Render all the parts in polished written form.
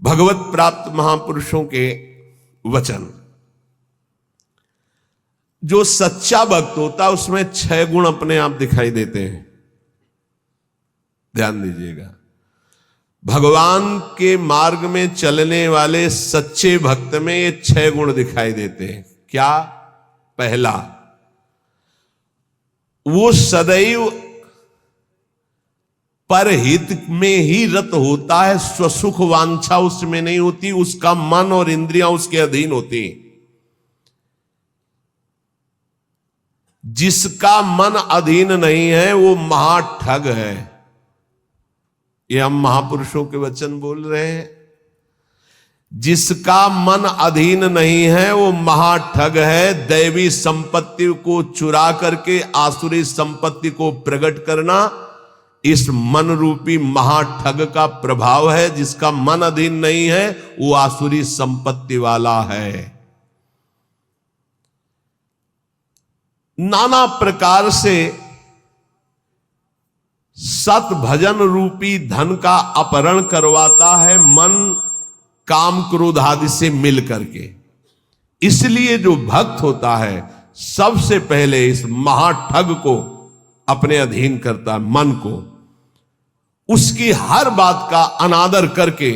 भगवत प्राप्त महापुरुषों के वचन। जो सच्चा भक्त होता है उसमें 6 गुण अपने आप दिखाई देते हैं। ध्यान दीजिएगा, भगवान के मार्ग में चलने वाले सच्चे भक्त में ये 6 गुण दिखाई देते हैं। क्या? पहला, वो सदैव परहित में ही रत होता है, स्वसुख वांछा उसमें नहीं होती, उसका मन और इंद्रियां उसके अधीन होती। जिसका मन अधीन नहीं है वो महाठग है। ये हम महापुरुषों के वचन बोल रहे हैं। जिसका मन अधीन नहीं है वो महाठग है। दैवी संपत्ति को चुरा करके आसुरी संपत्ति को प्रकट करना इस मन रूपी महाठग का प्रभाव है। जिसका मन अधीन नहीं है वो आसुरी संपत्ति वाला है। नाना प्रकार से सत भजन रूपी धन का अपहरण करवाता है मन काम क्रोध आदि से मिल करके। इसलिए जो भक्त होता है सबसे पहले इस महाठग को अपने अधीन करता है, मन को। उसकी हर बात का अनादर करके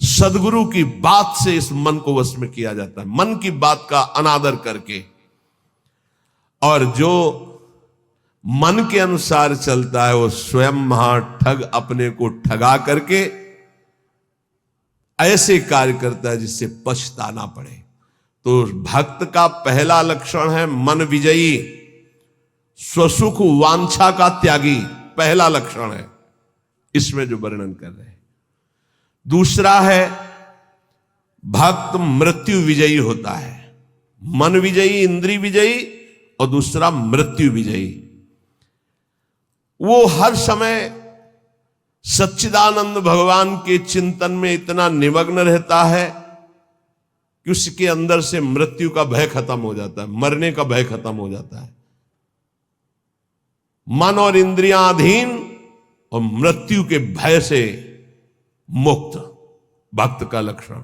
सदगुरु की बात से इस मन को वश में किया जाता है, मन की बात का अनादर करके। और जो मन के अनुसार चलता है वो स्वयं महाठग अपने को ठगा करके ऐसे कार्य करता है जिससे पछताना पड़े। तो भक्त का पहला लक्षण है मन विजयी, स्वसुख वांछा का त्यागी, पहला लक्षण है इसमें जो वर्णन कर रहे हैं। दूसरा है भक्त मृत्यु विजयी होता है। मन विजयी, इंद्रिय विजयी, और दूसरा मृत्यु विजयी। वो हर समय सच्चिदानंद भगवान के चिंतन में इतना निमग्न रहता है कि उसके अंदर से मृत्यु का भय खत्म हो जाता है, मरने का भय खत्म हो जाता है। मन और इंद्रियां अधीन और मृत्यु के भय से मुक्त, भक्त का लक्षण।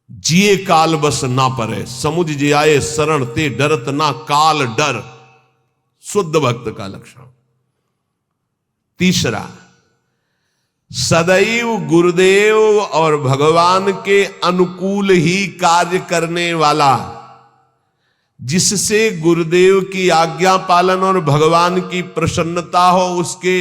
जिए काल बस ना परे, समुझ जियाए शरण ते डरत ना काल डर, शुद्ध भक्त का लक्षण। तीसरा, सदैव गुरुदेव और भगवान के अनुकूल ही कार्य करने वाला, जिससे गुरुदेव की आज्ञा पालन और भगवान की प्रसन्नता हो, उसके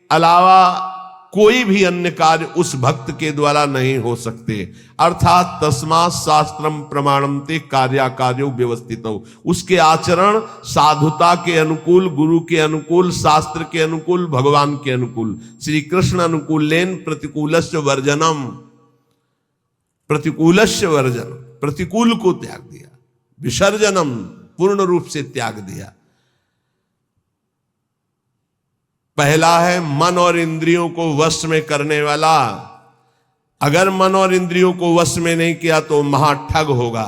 अलावा कोई भी अन्य कार्य उस भक्त के द्वारा नहीं हो सकते। अर्थात तस्मात् शास्त्रम प्रमाणम ते कार्याकार्यो व्यवस्थित हो। उसके आचरण साधुता के अनुकूल, गुरु के अनुकूल, शास्त्र के अनुकूल, भगवान के अनुकूल। श्री कृष्ण अनुकूलेन प्रतिकूलस्य वर्जनम, प्रतिकूलस्य वर्जन, प्रतिकूल को त्याग दिया, विसर्जनम पूर्ण रूप से त्याग दिया। पहला है मन और इंद्रियों को वश में करने वाला। अगर मन और इंद्रियों को वश में नहीं किया तो महाठग होगा,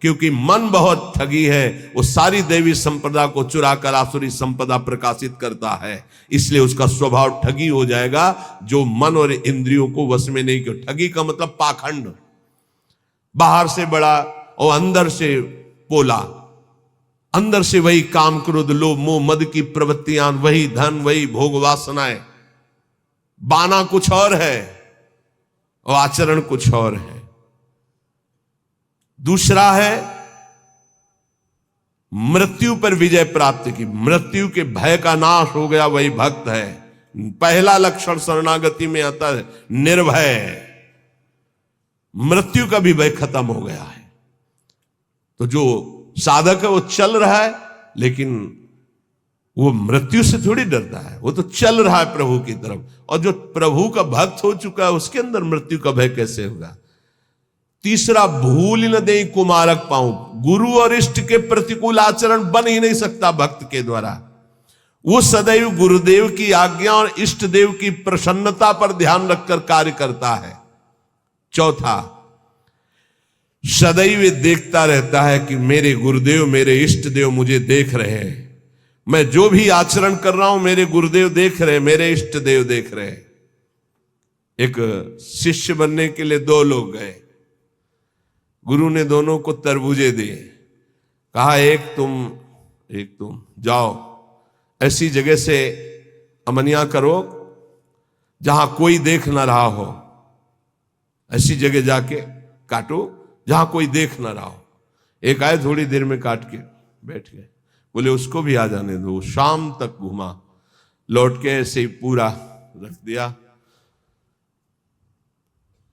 क्योंकि मन बहुत ठगी है। वो सारी देवी संपदा को चुरा कर आसुरी संपदा प्रकाशित करता है, इसलिए उसका स्वभाव ठगी हो जाएगा। जो मन और इंद्रियों को वश में नहीं किया, ठगी का मतलब पाखंड, बाहर से बड़ा और अंदर से पोला, अंदर से वही काम क्रोध लोभ मोह मद की प्रवृत्तियां, वही धन, वही भोग वासनाएं। बाना कुछ और है और आचरण कुछ और है। दूसरा है मृत्यु पर विजय प्राप्त की, मृत्यु के भय का नाश हो गया, वही भक्त है। पहला लक्षण शरणागति में आता है निर्भय, मृत्यु का भी भय खत्म हो गया है। तो जो साधक है वो चल रहा है, लेकिन वो मृत्यु से थोड़ी डरता है, वो तो चल रहा है प्रभु की तरफ। और जो प्रभु का भक्त हो चुका है उसके अंदर मृत्यु का भय कैसे होगा। तीसरा, भूल न दे कुमारक पाऊं, गुरु और इष्ट के प्रतिकूल आचरण बन ही नहीं सकता भक्त के द्वारा। वो सदैव गुरुदेव की आज्ञा और इष्ट देव की प्रसन्नता पर ध्यान रखकर कार्य करता है। चौथा, सदैव देखता रहता है कि मेरे गुरुदेव, मेरे इष्ट देव मुझे देख रहे हैं। मैं जो भी आचरण कर रहा हूं मेरे गुरुदेव देख रहे हैं, मेरे इष्ट देव देख रहे हैं। एक शिष्य बनने के लिए 2 लोग गए। गुरु ने दोनों को तरबूजे दिए, कहा एक तुम जाओ ऐसी जगह से अमनिया करो जहां कोई देख ना रहा हो, ऐसी जगह जाके काटो जहां कोई देख ना रहा हो। एक आए थोड़ी देर में काट के बैठ गए, बोले उसको भी आ जाने दो। शाम तक घुमा, लौट के ऐसे ही पूरा रख दिया,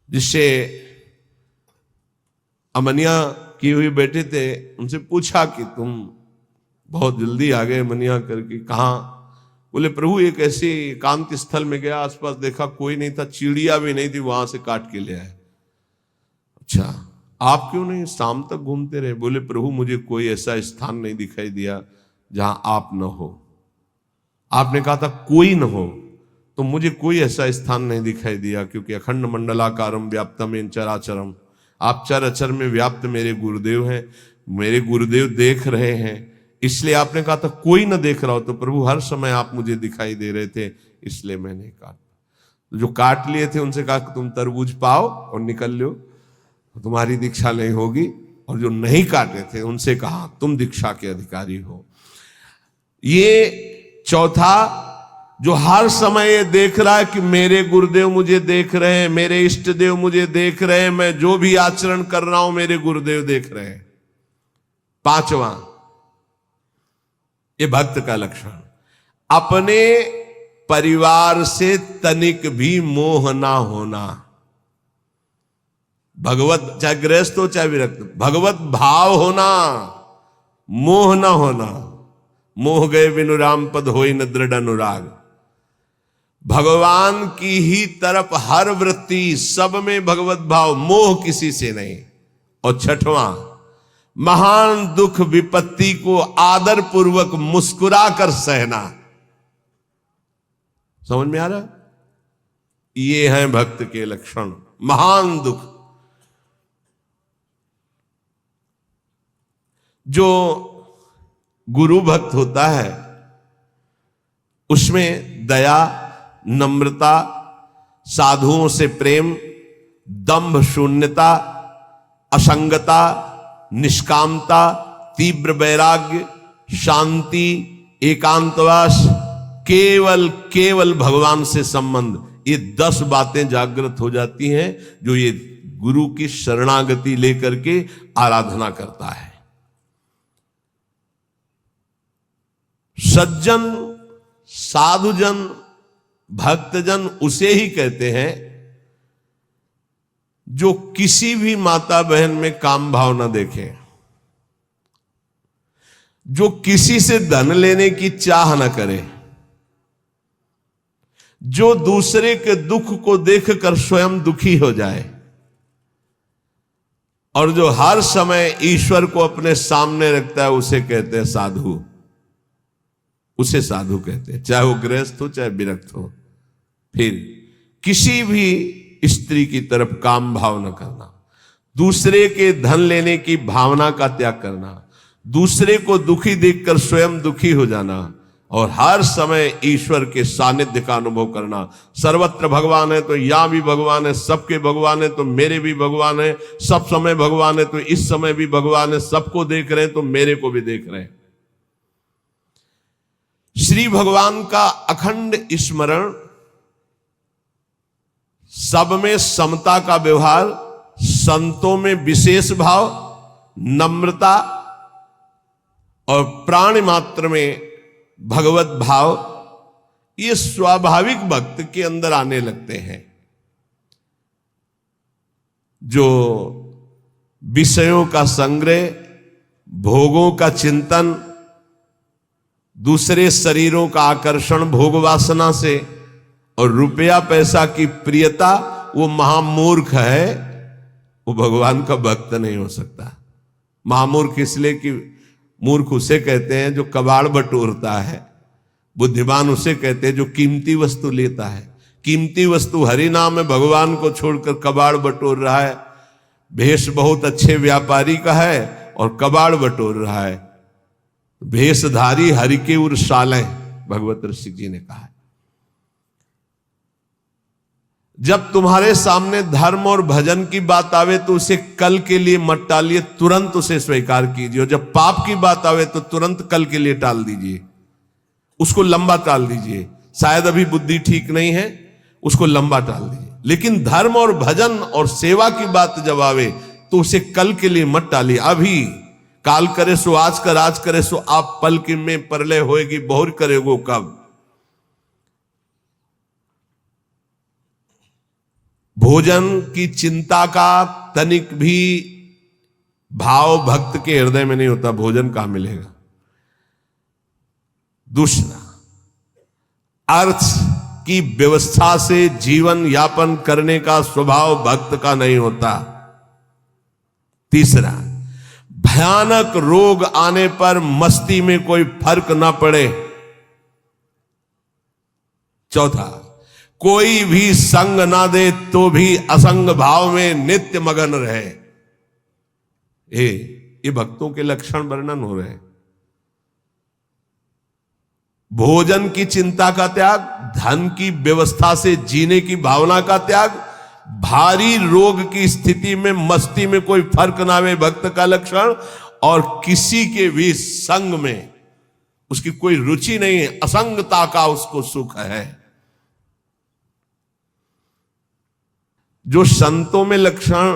जिससे अमनिया की हुई बैठे थे उनसे पूछा कि तुम बहुत जल्दी आ गए अमनिया करके, कहाँ? बोले प्रभु एक ऐसे एकांत स्थल में गया, आसपास देखा कोई नहीं था, चिड़िया भी नहीं थी, वहां से काट के ले आए। अच्छा आप क्यों नहीं शाम तक घूमते रहे? बोले प्रभु मुझे कोई ऐसा स्थान नहीं दिखाई दिया जहां आप न हो। आपने कहा था कोई न हो, तो मुझे कोई ऐसा स्थान नहीं दिखाई दिया, क्योंकि अखंड मंडलाकारम व्याप्तम इन चराचरम, आप चर अचर में व्याप्त मेरे गुरुदेव हैं, मेरे गुरुदेव देख रहे हैं, इसलिए आपने कहा था कोई ना देख रहा हो, तो प्रभु हर समय आप मुझे दिखाई दे रहे थे, इसलिए मैंने काटा। जो काट लिए थे उनसे कहा कि तुम तरबूज पाओ और निकल लो, तुम्हारी दीक्षा नहीं होगी। और जो नहीं काटे थे उनसे कहा तुम दीक्षा के अधिकारी हो। ये चौथा, जो हर समय ये देख रहा है कि मेरे गुरुदेव मुझे देख रहे हैं, मेरे इष्ट देव मुझे देख रहे हैं, मैं जो भी आचरण कर रहा हूं मेरे गुरुदेव देख रहे हैं। 5वां, ये भक्त का लक्षण, अपने परिवार से तनिक भी मोह ना होना। भगवत, चाहे गृहस्थ हो चाहे विरक्त, भगवत भाव होना, मोह ना होना। मोह गए बिनु राम पद होई न दृढ़ अनुराग। भगवान की ही तरफ हर वृत्ति, सब में भगवत भाव, मोह किसी से नहीं। और 6वां, महान दुख विपत्ति को आदर पूर्वक मुस्कुरा कर सहना। समझ में आ रहा? ये हैं भक्त के लक्षण। महान दुख, जो गुरु भक्त होता है उसमें दया, नम्रता, साधुओं से प्रेम, दंभ शून्यता, असंगता, निष्कामता, तीव्र वैराग्य, शांति, एकांतवास, केवल भगवान से संबंध, ये 10 बातें जागृत हो जाती हैं जो ये गुरु की शरणागति लेकर के आराधना करता है। सज्जन, साधुजन, भक्तजन उसे ही कहते हैं जो किसी भी माता बहन में काम भाव न देखे, जो किसी से धन लेने की चाह न करे, जो दूसरे के दुख को देखकर स्वयं दुखी हो जाए, और जो हर समय ईश्वर को अपने सामने रखता है, उसे कहते हैं साधु। उसे साधु कहते हैं, चाहे वो गृहस्थ हो चाहे विरक्त हो। फिर किसी भी स्त्री की तरफ काम भाव न करना, दूसरे के धन लेने की भावना का त्याग करना, दूसरे को दुखी देखकर स्वयं दुखी हो जाना, और हर समय ईश्वर के सानिध्य का अनुभव करना। सर्वत्र भगवान है तो यहां भी भगवान है, सबके भगवान है तो मेरे भी भगवान है, सब समय भगवान है तो इस समय भी भगवान है, सबको देख रहे हैं तो मेरे को भी देख रहे हैं। श्री भगवान का अखंड स्मरण, सब में समता का व्यवहार, संतों में विशेष भाव, नम्रता और प्राणी मात्र में भगवत भाव, ये स्वाभाविक भक्त के अंदर आने लगते हैं। जो विषयों का संग्रह, भोगों का चिंतन, दूसरे शरीरों का आकर्षण भोग वासना से, और रुपया पैसा की प्रियता, वो महामूर्ख है, वो भगवान का भक्त नहीं हो सकता। महामूर्ख इसलिए कि मूर्ख उसे कहते हैं जो कबाड़ बटोरता है, बुद्धिमान उसे कहते हैं जो कीमती वस्तु लेता है। कीमती वस्तु हरि नाम में भगवान को छोड़कर कबाड़ बटोर रहा है। भेष बहुत अच्छे व्यापारी का है और कबाड़ बटोर रहा है। भेषधारी हरि के उर सालें, भगवत ऋषि जी ने कहा है। जब तुम्हारे सामने धर्म और भजन की बात आवे तो उसे कल के लिए मत टालिए, तुरंत उसे स्वीकार कीजिए। और जब पाप की बात आवे तो तुरंत कल के लिए टाल दीजिए, उसको लंबा टाल दीजिए। शायद अभी बुद्धि ठीक नहीं है, उसको लंबा टाल दीजिए। लेकिन धर्म और भजन और सेवा की बात जब आवे तो उसे कल के लिए मत टालिए। अभी काल करे सो आज कर, आज करे सो आप पल के में परलय होएगी, बहुर करेगो कब। भोजन की चिंता का तनिक भी भाव भक्त के हृदय में नहीं होता, भोजन कहां मिलेगा। दूसरा, अर्थ की व्यवस्था से जीवन यापन करने का स्वभाव भक्त का नहीं होता। तीसरा, भयानक रोग आने पर मस्ती में कोई फर्क ना पड़े। चौथा, कोई भी संग ना दे तो भी असंग भाव में नित्य मगन रहे। ये भक्तों के लक्षण वर्णन हो रहे हैं। भोजन की चिंता का त्याग, धन की व्यवस्था से जीने की भावना का त्याग, भारी रोग की स्थिति में मस्ती में कोई फर्क ना आवे भक्त का लक्षण, और किसी के भी संग में उसकी कोई रुचि नहीं है, असंगता का उसको सुख है। जो संतों में लक्षण,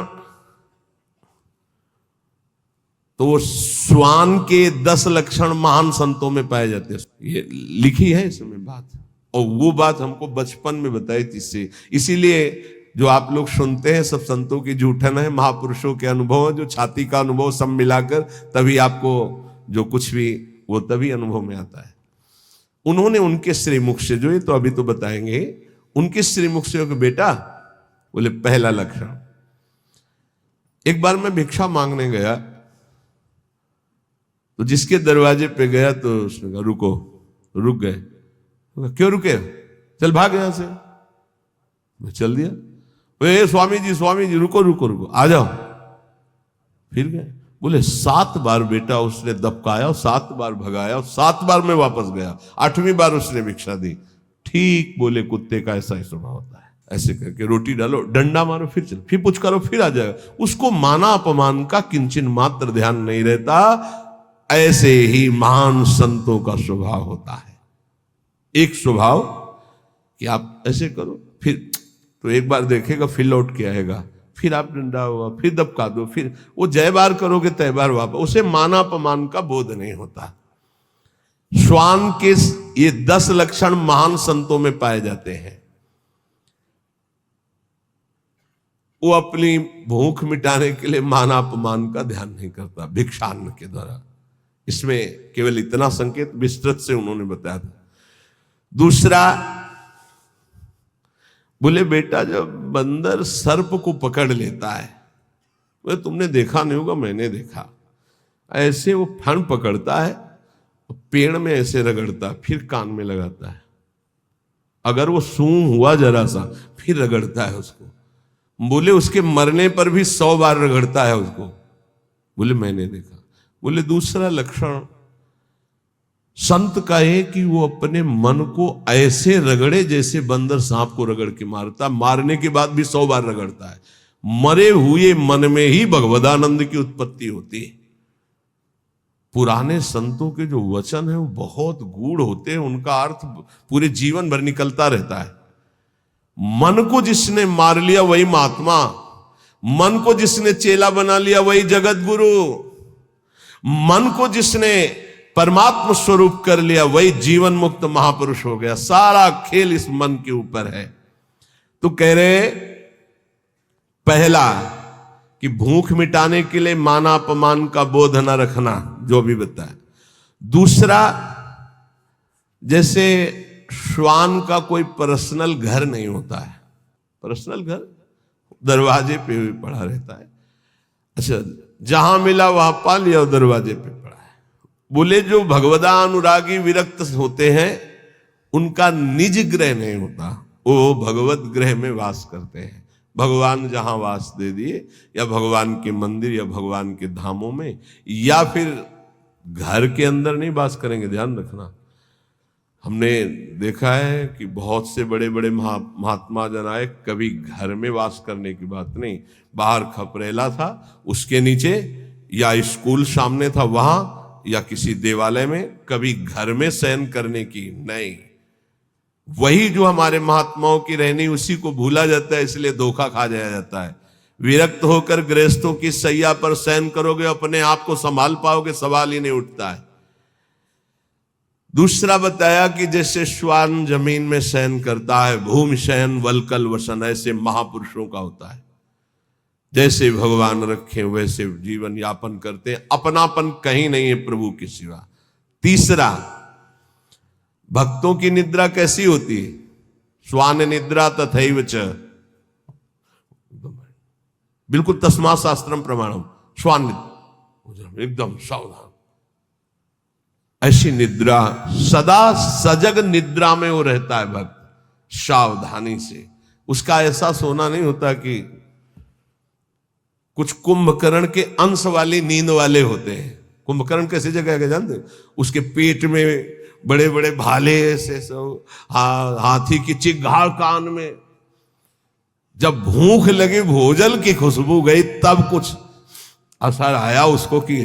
तो श्वान के 10 लक्षण महान संतों में पाए जाते हैं, ये लिखी है इसमें बात। और वो बात हमको बचपन में बताई थी, इसीलिए जो आप लोग सुनते हैं सब संतों की जूठन है, महापुरुषों के अनुभव, जो छाती का अनुभव सब मिलाकर तभी आपको जो कुछ भी वो तभी अनुभव में आता है। उन्होंने उनके श्रीमुख से, जो ये तो अभी तो बताएंगे, उनके श्रीमुख से बेटा बोले पहला लक्षण। एक बार मैं भिक्षा मांगने गया तो जिसके दरवाजे पे गया तो उसने कहा रुको, रुक गए। क्यों रुके? चल भाग यहां से। मैं चल दिया। ए स्वामी जी रुको रुको रुको, आ जाओ। फिर गए। बोले 7 बार बेटा उसने दबकाया, 7 बार भगाया, 7 बार मैं वापस गया, 8वीं बार उसने भिक्षा दी। ठीक बोले, कुत्ते का ऐसा ही स्वभाव होता है। ऐसे करके रोटी डालो, डंडा मारो, फिर चलो, फिर कुछ करो, फिर आ जाएगा। उसको माना अपमान का किंचन मात्र ध्यान नहीं रहता। ऐसे ही महान संतों का स्वभाव होता है। एक स्वभाव कि आप ऐसे करो, फिर तो एक बार देखेगा, फिर लौट के आएगा, फिर आप डंडा हुआ, फिर दबका दो, फिर वो जय बार करोगे तय बार वापस। उसे माना अपमान का बोध नहीं होता। श्वान के ये 10 लक्षण महान संतों में पाए जाते हैं। वो अपनी भूख मिटाने के लिए माना अपमान का ध्यान नहीं करता भिक्षान्न के द्वारा। इसमें केवल इतना संकेत विस्तृत से उन्होंने बताया था। दूसरा, बोले बेटा जब बंदर सर्प को पकड़ लेता है, बोले तुमने देखा नहीं होगा, मैंने देखा, ऐसे वो फण पकड़ता है, पेड़ में ऐसे रगड़ता है, फिर कान में लगाता है। अगर वो सूंघ हुआ जरा सा, फिर रगड़ता है उसको। बोले उसके मरने पर भी 100 बार रगड़ता है उसको। बोले मैंने देखा। बोले दूसरा लक्षण संत का है कि वो अपने मन को ऐसे रगड़े जैसे बंदर सांप को रगड़ के मारता, मारने के बाद भी 100 बार रगड़ता है। मरे हुए मन में ही भगवदानंद की उत्पत्ति होती है। पुराने संतों के जो वचन है वो बहुत गूढ़ होते हैं, उनका अर्थ पूरे जीवन भर निकलता रहता है। मन को जिसने मार लिया वही महात्मा, मन को जिसने चेला बना लिया वही जगत गुरु, मन को जिसने परमात्मा स्वरूप कर लिया वही जीवन मुक्त महापुरुष हो गया। सारा खेल इस मन के ऊपर है। तो कह रहे पहला कि भूख मिटाने के लिए माना अपमान का बोध न रखना, जो भी बताया। दूसरा, जैसे श्वान का कोई पर्सनल घर नहीं होता है, पर्सनल घर दरवाजे पे भी पड़ा रहता है। अच्छा, जहां मिला वहां पा लिया, दरवाजे पे पड़ा है। बोले जो भगवदा अनुरागी विरक्त होते हैं उनका निज ग्रह नहीं होता, वो भगवत ग्रह में वास करते हैं। भगवान जहां वास दे दिए, या भगवान के मंदिर या भगवान के धामों में, या फिर घर के अंदर नहीं वास करेंगे, ध्यान रखना। हमने देखा है कि बहुत से बड़े बड़े महात्मा जन आए, कभी घर में वास करने की बात नहीं, बाहर खपरेला था उसके नीचे, या स्कूल सामने था वहां, या किसी देवालय में, कभी घर में शयन करने की नहीं। वही जो हमारे महात्माओं की रहनी, उसी को भूला जाता है, इसलिए धोखा खा जाया जाता है। विरक्त होकर गृहस्थों की सैया पर शयन करोगे, अपने आप को संभाल पाओगे, सवाल ही नहीं उठता है। दूसरा बताया कि जैसे श्वान जमीन में शयन करता है, भूमि शयन वलकल वसन, ऐसे महापुरुषों का होता है। जैसे भगवान रखे वैसे जीवन यापन करते हैं, अपनापन कहीं नहीं है प्रभु के सिवा। तीसरा, भक्तों की निद्रा कैसी होती है? श्वान निद्रा तथैव च, बिल्कुल तस्मा शास्त्रम प्रमाणम, श्वान निद्रा एकदम सावधान, ऐसी निद्रा, सदा सजग निद्रा में वो रहता है भक्त, सावधानी से। उसका ऐसा सोना नहीं होता कि कुछ कुंभकर्ण के अंश वाली नींद वाले होते हैं। कुंभकर्ण कैसी जगह है जानते? उसके पेट में बड़े बड़े भाले ऐसे सब, हाथी की चिघाड़ कान में। जब भूख लगी, भोजन की खुशबू गई, तब कुछ असर आया उसको कि,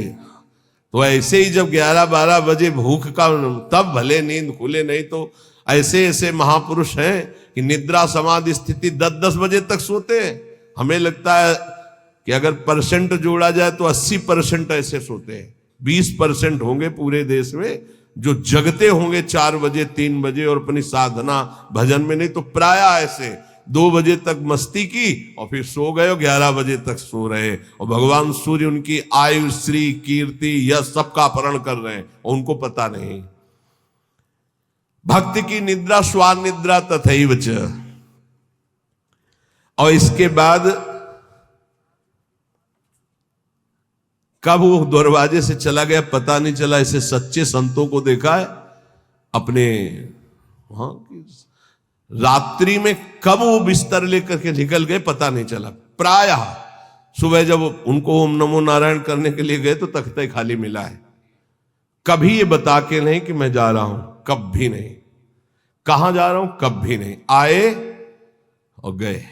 तो ऐसे ही जब 11-12 बजे भूख का, तब भले नींद खुले, नहीं तो ऐसे ऐसे महापुरुष हैं कि निद्रा समाधि स्थिति 10-10 बजे तक सोते हैं। हमें लगता है कि अगर परसेंट जोड़ा जाए तो 80% ऐसे सोते हैं। 20% होंगे पूरे देश में जो जगते होंगे 4 बजे 3 बजे और अपनी साधना भजन में, नहीं तो प्राय ऐसे 2 बजे तक मस्ती की और फिर सो गए, 11 बजे तक सो रहे, और भगवान सूर्य उनकी आयु श्री कीर्ति यश सबका अपहरण कर रहे हैं और उनको पता नहीं। भक्त की निद्रा श्वान निद्रा तथैव च। और इसके बाद कब वो दरवाजे से चला गया पता नहीं चला। ऐसे सच्चे संतों को देखा है अपने, रात्रि में कब वो बिस्तर लेकर के निकल गए पता नहीं चला। प्रायः सुबह जब उनको ओम नमो नारायण करने के लिए गए तो तख्ता खाली मिला है। कभी ये बता के नहीं कि मैं जा रहा हूं, कभी नहीं। कहां जा रहा हूं, कभी नहीं। आए और गए,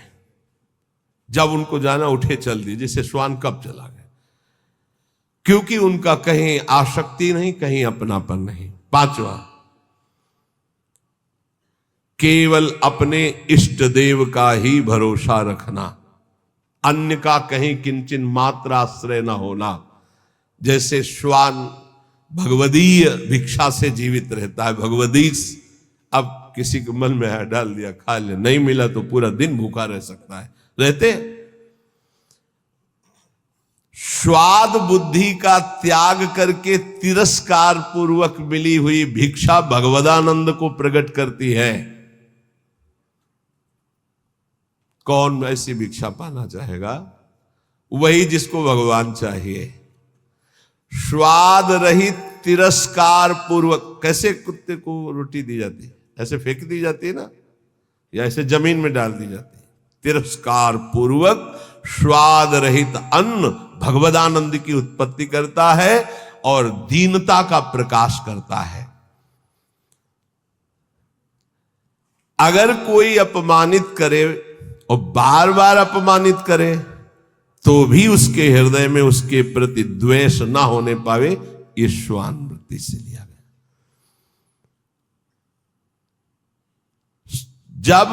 जब उनको जाना उठे चल दी, जैसे श्वान कब चला गया, क्योंकि उनका कहीं आसक्ति नहीं, कहीं अपनापन नहीं। 5वां, केवल अपने इष्ट देव का ही भरोसा रखना, अन्य का कहीं किंचन मात्र आश्रय न होना। जैसे श्वान भगवदीय भिक्षा से जीवित रहता है, भगवदीश, अब किसी के मन में है डाल दिया खा ले, नहीं मिला तो पूरा दिन भूखा रह सकता है, रहते। स्वाद बुद्धि का त्याग करके तिरस्कार पूर्वक मिली हुई भिक्षा भगवदानंद को प्रकट करती है। कौन ऐसी भिक्षा पाना चाहेगा? वही जिसको भगवान चाहिए। स्वाद रहित तिरस्कार पूर्वक, कैसे कुत्ते को रोटी दी जाती है, ऐसे फेंक दी जाती है ना, या ऐसे जमीन में डाल दी जाती है। तिरस्कार पूर्वक स्वाद रहित अन्न भगवदानंद की उत्पत्ति करता है और दीनता का प्रकाश करता है। अगर कोई अपमानित करे और बार बार अपमानित करे तो भी उसके हृदय में उसके प्रति द्वेष ना होने पावे, ये श्वान वृत्ति से लिया गया। जब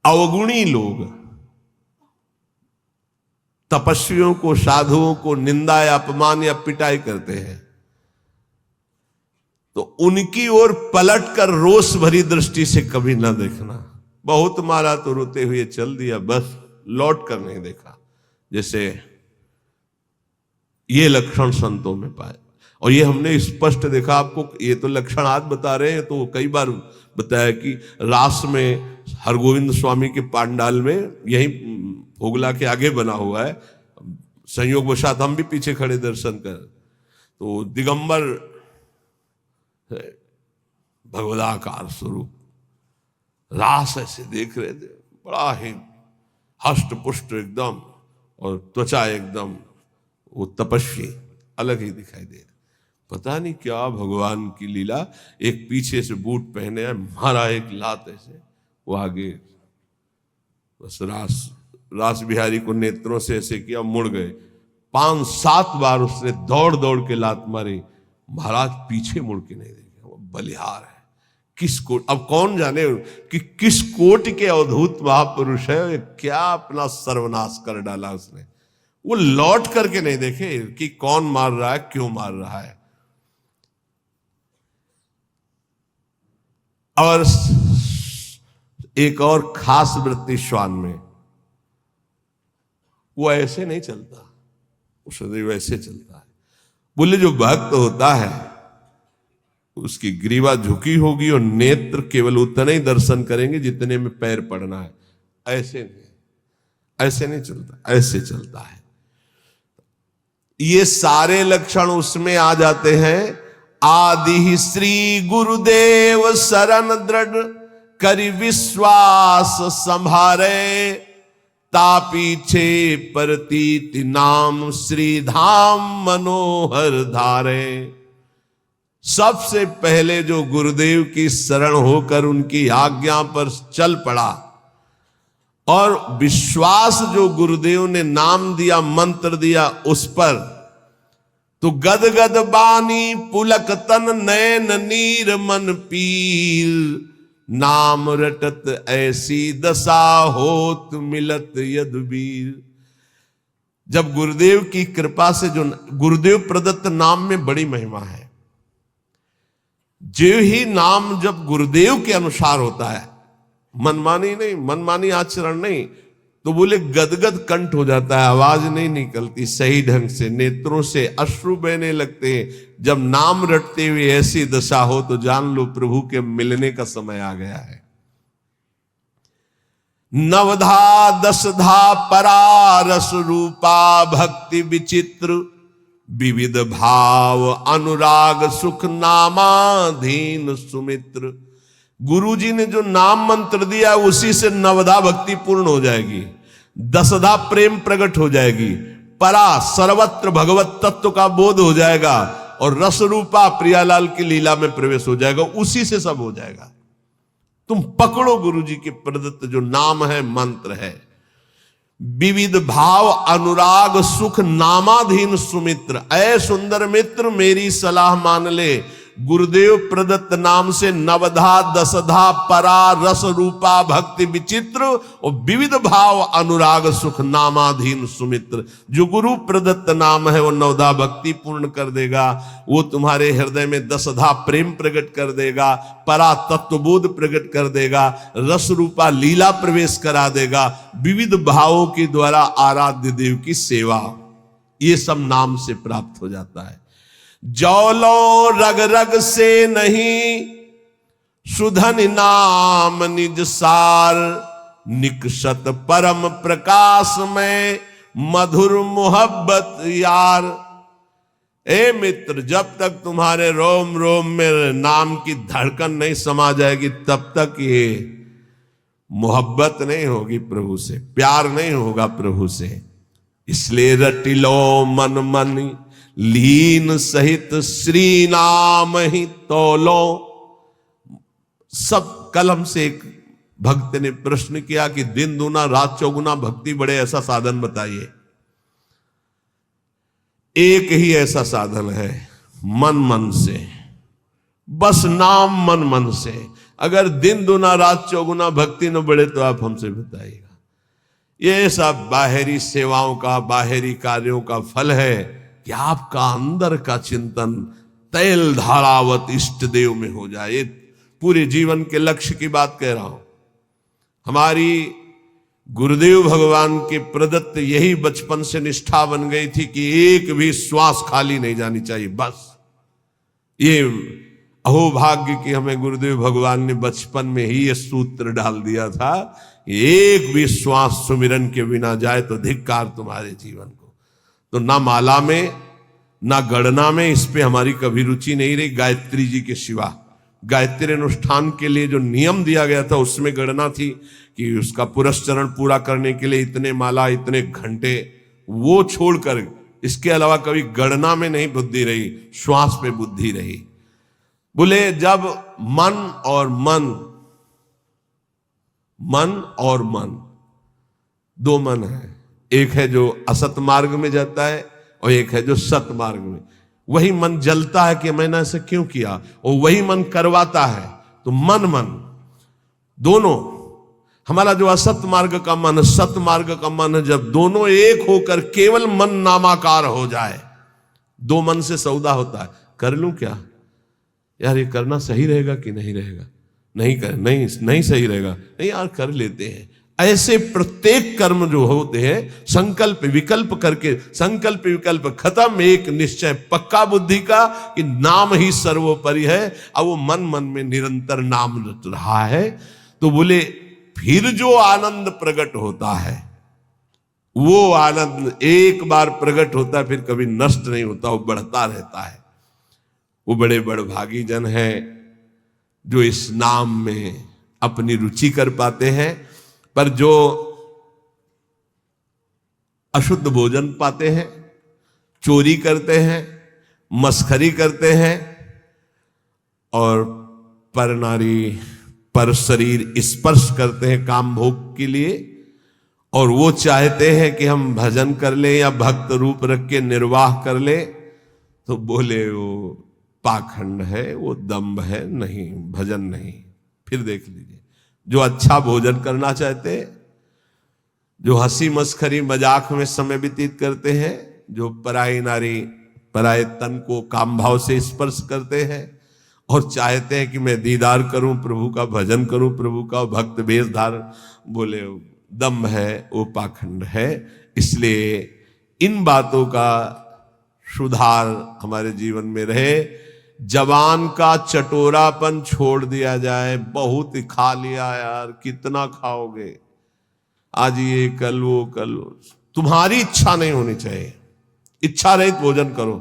अवगुणी लोग तपस्वियों को, साधुओं को निंदा या अपमान या पिटाई करते हैं तो उनकी ओर पलट कर रोष भरी दृष्टि से कभी ना देखना। बहुत मारा तो रोते हुए चल दिया, बस लौट कर नहीं देखा। जैसे ये लक्षण संतों में पाए, और ये हमने स्पष्ट देखा। आपको ये तो लक्षण आज बता रहे हैं, तो कई बार बताया कि रास में हरगोविंद स्वामी के पांडाल में, यही भोगला के आगे बना हुआ है, संयोग वशात हम भी पीछे खड़े दर्शन कर, तो दिगंबर भगवदाकार स्वरूप रास ऐसे देख रहे थे, बड़ा ही हष्ट पुष्ट एकदम, और त्वचा एकदम, वो तपस्वी अलग ही दिखाई दे रहे। पता नहीं क्या भगवान की लीला, एक पीछे से बूट पहने है, मारा एक लात ऐसे, वो आगे बस रास बिहारी को नेत्रों से ऐसे किया, मुड़ गए। 5-7 बार उसने दौड़ दौड़ के लात मारी, महाराज पीछे मुड़ के नहीं देखे। वो बलिहार है, किस कोट, अब कौन जाने कि किस कोट के अवधूत महापुरुष है, क्या अपना सर्वनाश कर डाला उसने। वो लौट करके नहीं देखे कि कौन मार रहा है, क्यों मार रहा है। और एक और खास वृत्ति श्वान में, वो ऐसे नहीं चलता, वो सदैव ऐसे चलता है। बोले जो भक्त होता है उसकी ग्रीवा झुकी होगी और नेत्र केवल उतने ही दर्शन करेंगे जितने में पैर पड़ना है। ऐसे नहीं चलता, ऐसे चलता है। ये सारे लक्षण उसमें आ जाते हैं। आदि श्री गुरुदेव शरण दृढ़ करि विश्वास संभारे, तापीछे प्रतीति नाम श्री धाम मनोहर धारे। सबसे पहले जो गुरुदेव की शरण होकर उनकी आज्ञा पर चल पड़ा और विश्वास जो गुरुदेव ने नाम दिया, मंत्र दिया उस पर, तो गदगद बानी पुलक तन नैन नीर मन पीर, नाम रटत ऐसी दशा होत मिलत यदुबीर। जब गुरुदेव की कृपा से, जो गुरुदेव प्रदत्त नाम में बड़ी महिमा है। जो ही नाम जब गुरुदेव के अनुसार होता है, मनमानी नहीं, मनमानी आचरण नहीं, तो बोले गदगद कंठ हो जाता है, आवाज नहीं निकलती सही ढंग से, नेत्रों से अश्रु बहने लगते हैं। जब नाम रटते हुए ऐसी दशा हो तो जान लो प्रभु के मिलने का समय आ गया है। नवधा दशधा परा रस रूपा भक्ति विचित्र, विविध भाव अनुराग सुख नामाधीन सुमित्र। गुरु जी ने जो नाम मंत्र दिया उसी से नवधा भक्ति पूर्ण हो जाएगी, दसधा प्रेम प्रकट हो जाएगी, परा सर्वत्र भगवत तत्व का बोध हो जाएगा और रस रूपा प्रियालाल की लीला में प्रवेश हो जाएगा। उसी से सब हो जाएगा। तुम पकड़ो गुरु जी के प्रदत्त जो नाम है, मंत्र है। विविध भाव अनुराग सुख नामाधीन सुमित्र, ऐ सुंदर मित्र मेरी सलाह मान ले। गुरुदेव प्रदत्त नाम से नवधा दसधा परा रस रूपा भक्ति विचित्र और विविध भाव अनुराग सुख नामाधीन सुमित्र। जो गुरु प्रदत्त नाम है वो नवधा भक्ति पूर्ण कर देगा, वो तुम्हारे हृदय में दसधा प्रेम प्रकट कर देगा, परा तत्वबोध प्रकट कर देगा, रस रूपा लीला प्रवेश करा देगा, विविध भावों के द्वारा आराध्य देव की सेवा, ये सब नाम से प्राप्त हो जाता है। जौलो रग रग से नहीं सुधन नाम निज सार, निकषत परम प्रकाश में मधुर मोहब्बत यार। ए मित्र, जब तक तुम्हारे रोम रोम में नाम की धड़कन नहीं समा जाएगी तब तक ये मोहब्बत नहीं होगी प्रभु से, प्यार नहीं होगा प्रभु से। इसलिए रटिलो मन मन लीन सहित श्री नाम ही तोलो। सब कलम से एक भक्त ने प्रश्न किया कि दिन दूना रात चौगुना भक्ति बढ़े, ऐसा साधन बताइए। एक ही ऐसा साधन है, मन मन से, बस नाम मन मन से। अगर दिन दूना रात चौगुना भक्ति न बढ़े तो आप हमसे बताइएगा। ये सब बाहरी सेवाओं का, बाहरी कार्यों का फल है कि आपका अंदर का चिंतन तैल धारावत इष्ट देव में हो जाए। ये पूरे जीवन के लक्ष्य की बात कह रहा हूं। हमारी गुरुदेव भगवान के प्रदत्त यही बचपन से निष्ठा बन गई थी कि एक भी श्वास खाली नहीं जानी चाहिए। बस ये अहोभाग्य कि हमें गुरुदेव भगवान ने बचपन में ही ये सूत्र डाल दिया था, एक भी श्वास सुमिरन के बिना जाए तो धिक्कार तुम्हारे जीवन को। तो ना माला में ना गणना में इस पे हमारी कभी रुचि नहीं रही, गायत्री जी के सिवा। गायत्री अनुष्ठान के लिए जो नियम दिया गया था उसमें गणना थी कि उसका पुरस्चरण पूरा करने के लिए इतने माला, इतने घंटे, वो छोड़कर इसके अलावा कभी गणना में नहीं बुद्धि रही, श्वास पे बुद्धि रही। बोले जब मन और मन दो मन है, एक है जो असत मार्ग में जाता है और एक है जो सत मार्ग में। वही मन जलता है कि मैंने ऐसे क्यों किया, और वही मन करवाता है। तो मन दोनों, हमारा जो असत मार्ग का मन, सत मार्ग का मन, जब दोनों एक होकर केवल मन नामाकार हो जाए, दो मन से सौदा होता है। कर लूं क्या यार, ये करना सही रहेगा कि नहीं रहेगा, नहीं सही रहेगा, नहीं यार कर लेते हैं। ऐसे प्रत्येक कर्म जो होते हैं संकल्प विकल्प करके, संकल्प विकल्प खत्म, एक निश्चय पक्का बुद्धि का कि नाम ही सर्वोपरि है। अब वो मन में निरंतर नाम रट रहा है। तो बोले फिर जो आनंद प्रकट होता है, वो आनंद एक बार प्रकट होता है, फिर कभी नष्ट नहीं होता, वो बढ़ता रहता है। वो बड़े बड़भागी जन हैं जो इस नाम में अपनी रुचि कर पाते हैं। पर जो अशुद्ध भोजन पाते हैं, चोरी करते हैं, मस्खरी करते हैं और पर नारी पर शरीर स्पर्श करते हैं काम भोग के लिए, और वो चाहते हैं कि हम भजन कर ले या भक्त रूप रख के निर्वाह कर ले, तो बोले वो पाखंड है, वो दंभ है, नहीं भजन नहीं। फिर देख लीजिए, जो अच्छा भोजन करना चाहते हैं, जो हंसी मस्खरी मजाक में समय व्यतीत करते हैं, जो पराई नारी पराये तन को काम भाव से स्पर्श करते हैं और चाहते हैं कि मैं दीदार करूं प्रभु का, भजन करूं प्रभु का, भक्त वेश धारण, बोले दम्भ है, वो पाखंड है। इसलिए इन बातों का सुधार हमारे जीवन में रहे। जवान का चटोरापन छोड़ दिया जाए। बहुत खा लिया यार, कितना खाओगे, आज ये कल वो कल वो। तुम्हारी इच्छा नहीं होनी चाहिए, इच्छा रहित भोजन करो।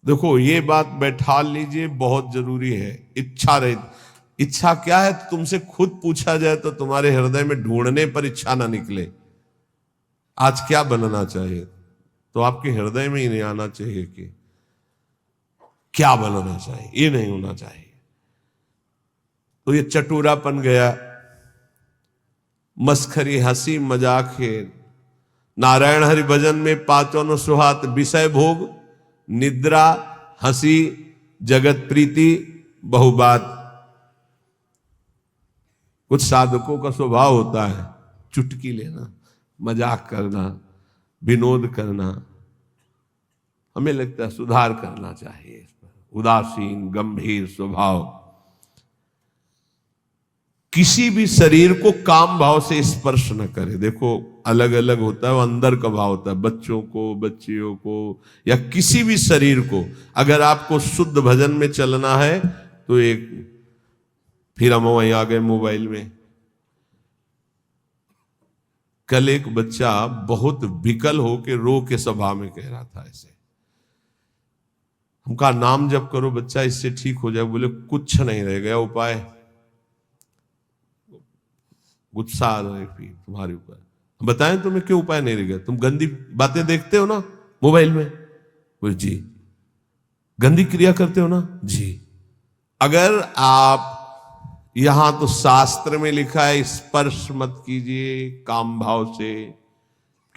देखो ये बात बैठा लीजिए, बहुत जरूरी है। इच्छा रहित, इच्छा क्या है तुमसे खुद पूछा जाए तो तुम्हारे हृदय में ढूंढने पर इच्छा ना निकले, आज क्या बनना चाहिए, तो आपके हृदय में ही नहीं आना चाहिए कि क्या बनना चाहिए, ये नहीं होना चाहिए। तो ये चटूरापन गया, मस्खरी हंसी मजाक है। नारायण हरि भजन में पांचों सुहात विषय भोग, निद्रा, हंसी, जगत प्रीति, बहुबात। कुछ साधकों का स्वभाव होता है चुटकी लेना, मजाक करना, विनोद करना। हमें लगता है सुधार करना चाहिए इस पर। उदासीन गंभीर स्वभाव किसी भी शरीर को काम भाव से स्पर्श न करे। देखो अलग अलग होता है, वो अंदर का भाव होता है। बच्चों को, बच्चियों को या किसी भी शरीर को अगर आपको शुद्ध भजन में चलना है तो एक, फिर हम वहीं आ गए मोबाइल में। कल एक बच्चा बहुत विकल होके रो के सभा में कह रहा था ऐसे, हम कहा नाम जप करो बच्चा, इससे ठीक हो जाए। बोले कुछ नहीं रह गया उपाय, गुस्सा आ रहा है फिर तुम्हारे ऊपर। बताएं तुम्हें क्यों उपाय नहीं रह गया, तुम गंदी बातें देखते हो ना मोबाइल में। बोले जी। गंदी क्रिया करते हो ना जी। अगर आप, यहां तो शास्त्र में लिखा है स्पर्श मत कीजिए काम भाव से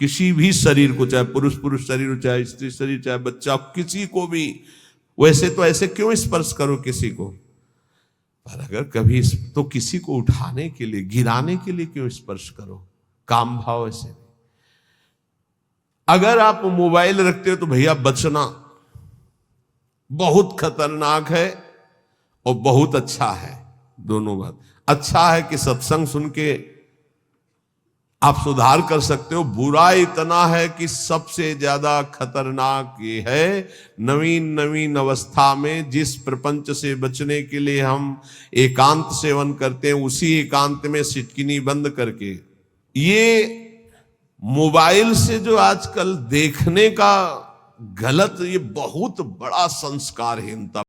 किसी भी शरीर को, चाहे पुरुष शरीर हो, चाहे स्त्री शरीर, चाहे बच्चा, किसी को भी। वैसे तो ऐसे क्यों स्पर्श करो किसी को, पर अगर कभी तो किसी को उठाने के लिए, गिराने के लिए क्यों स्पर्श करो, काम भाव ऐसे नहीं। अगर आप मोबाइल रखते हो तो भैया बचना, बहुत खतरनाक है और बहुत अच्छा है। दोनों बात, अच्छा है कि सत्संग सुन के आप सुधार कर सकते हो। बुरा इतना है कि सबसे ज्यादा खतरनाक ये है, नवीन अवस्था में जिस प्रपंच से बचने के लिए हम एकांत सेवन करते हैं, उसी एकांत में सिटकिनी बंद करके ये मोबाइल से जो आजकल देखने का गलत, ये बहुत बड़ा संस्कारहीनता